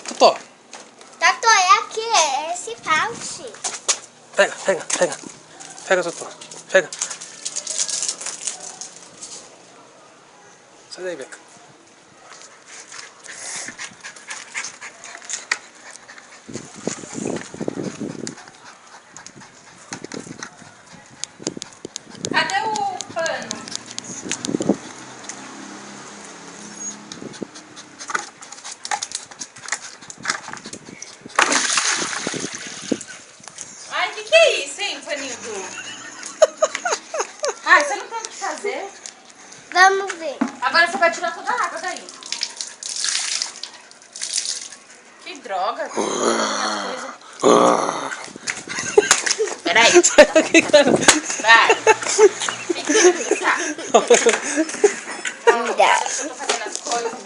Totó. Totó, é aqui, é esse pouch. Pega. Pega, Totó. Pega. Sai daí, Beca. Cadê o pano? Ai, que é isso, hein, paninho do... Ai, você não tem o que fazer? Vamos ver. Agora você vai tirar toda a água daí. Que droga. Peraí. Vai. Fica. Dá. Eu tô fazendo as coisas.